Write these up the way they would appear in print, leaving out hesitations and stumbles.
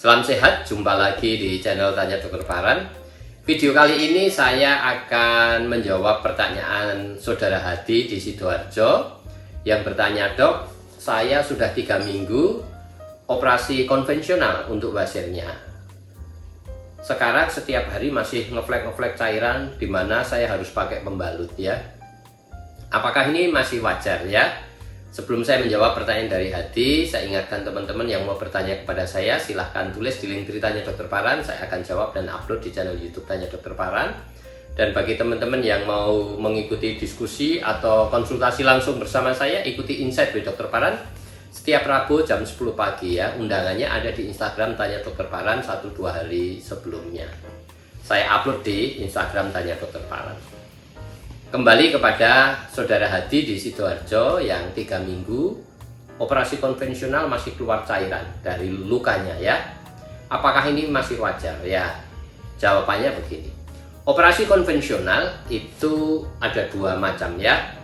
Salam sehat, jumpa lagi di channel Tanya Dokter Paran. Video kali ini saya akan menjawab pertanyaan Saudara Hadi di Sidoarjo yang bertanya, "Dok, saya sudah 3 minggu operasi konvensional untuk wasirnya. Sekarang setiap hari masih ngeflek cairan di mana saya harus pakai pembalut ya. Apakah ini masih wajar ya?" Sebelum saya menjawab pertanyaan dari Hadi, saya ingatkan teman-teman yang mau bertanya kepada saya, silahkan tulis di link Tanya Dokter Paran. Saya akan jawab dan upload di channel YouTube Tanya Dokter Paran. Dan bagi teman-teman yang mau mengikuti diskusi atau konsultasi langsung bersama saya, ikuti Insight with Dokter Paran setiap Rabu jam 10 pagi ya. Undangannya ada di Instagram Tanya Dokter Paran 1-2 hari sebelumnya. Saya upload di Instagram Tanya Dokter Paran. Kembali kepada Saudara Hadi di Sidoarjo yang 3 minggu operasi konvensional masih keluar cairan dari lukanya ya. Apakah ini masih wajar ya? Jawabannya begini. Operasi konvensional itu ada 2 macam ya,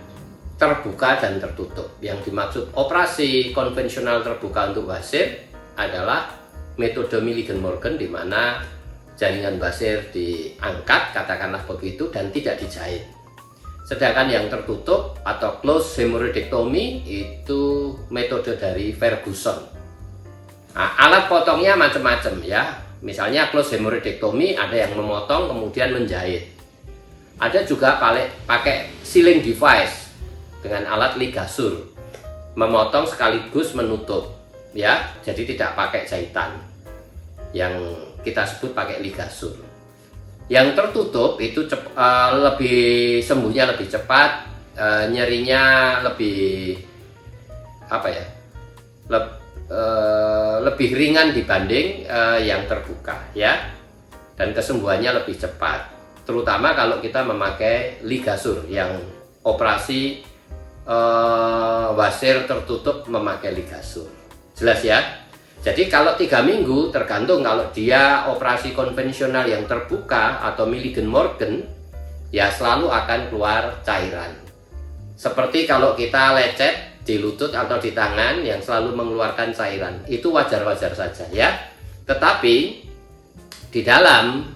terbuka dan tertutup. Yang dimaksud operasi konvensional terbuka untuk wasir adalah metode Milligan-Morgan, di mana jaringan wasir diangkat, katakanlah begitu, dan tidak dijahit. Sedangkan yang tertutup atau closed hemorrhoidectomy itu metode dari Ferguson. Nah, alat potongnya macam-macam ya. Misalnya closed hemorrhoidectomy ada yang memotong kemudian menjahit. Ada juga pakai sealing device dengan alat ligasur, memotong sekaligus menutup ya. Jadi tidak pakai jahitan. Yang kita sebut pakai ligasur. Yang tertutup itu lebih sembuhnya lebih cepat, nyerinya lebih lebih ringan dibanding yang terbuka ya, dan kesembuhannya lebih cepat. Terutama kalau kita memakai ligasur, yang operasi wasir tertutup memakai ligasur. Jelas ya? Jadi kalau 3 minggu tergantung, kalau dia operasi konvensional yang terbuka atau Milligan-Morgan ya selalu akan keluar cairan. Seperti kalau kita lecet di lutut atau di tangan yang selalu mengeluarkan cairan, itu wajar-wajar saja ya. Tetapi di dalam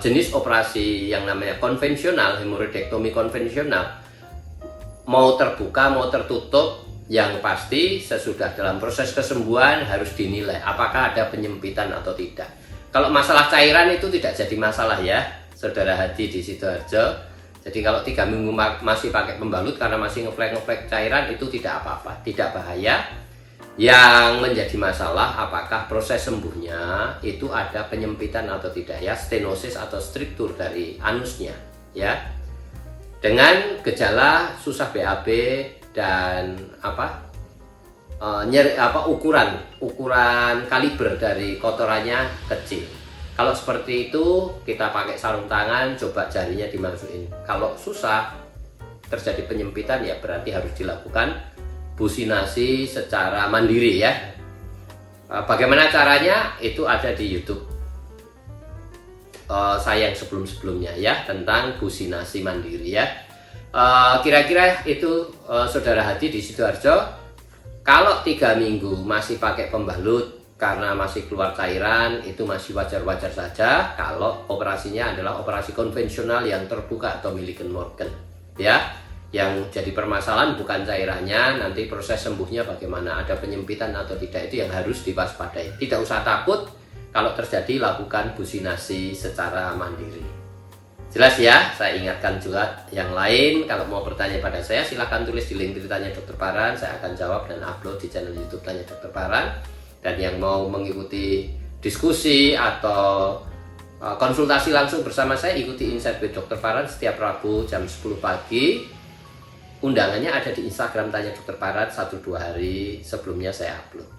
jenis operasi yang namanya konvensional, hemorrhoidectomy konvensional, mau terbuka mau tertutup, yang pasti sesudah dalam proses kesembuhan harus dinilai apakah ada penyempitan atau tidak. Kalau masalah cairan itu tidak jadi masalah ya, Saudara Hadi di Sidoarjo. Jadi kalau 3 minggu masih pakai pembalut karena masih ngeflek cairan, itu tidak apa-apa, tidak bahaya. Yang menjadi masalah apakah proses sembuhnya itu ada penyempitan atau tidak ya, stenosis atau struktur dari anusnya ya. Dengan gejala susah BAB dan ukuran kaliber dari kotorannya kecil. Kalau seperti itu kita pakai sarung tangan, coba jarinya dimasukin. Kalau susah terjadi penyempitan ya berarti harus dilakukan businasi secara mandiri ya. Bagaimana caranya? Itu ada di YouTube saya yang sebelumnya ya, tentang businasi mandiri ya. Kira-kira itu Saudara Hadi di Sidoarjo. Kalau 3 minggu masih pakai pembalut karena masih keluar cairan, itu masih wajar-wajar saja kalau operasinya adalah operasi konvensional yang terbuka atau Milligan-Morgan ya. Yang jadi permasalahan bukan cairannya, nanti proses sembuhnya bagaimana, ada penyempitan atau tidak, itu yang harus diwaspadai. Tidak usah takut kalau terjadi, lakukan businasi secara mandiri. Jelas ya? Saya ingatkan juga yang lain, kalau mau bertanya pada saya silahkan tulis di link Tanya Dokter Paran. Saya akan jawab dan upload di channel YouTube Tanya Dokter Paran. Dan yang mau mengikuti diskusi atau konsultasi langsung bersama saya, ikuti Insight with Dokter Paran setiap Rabu jam 10 pagi. Undangannya ada di Instagram Tanya Dokter Paran 1-2 hari sebelumnya saya upload.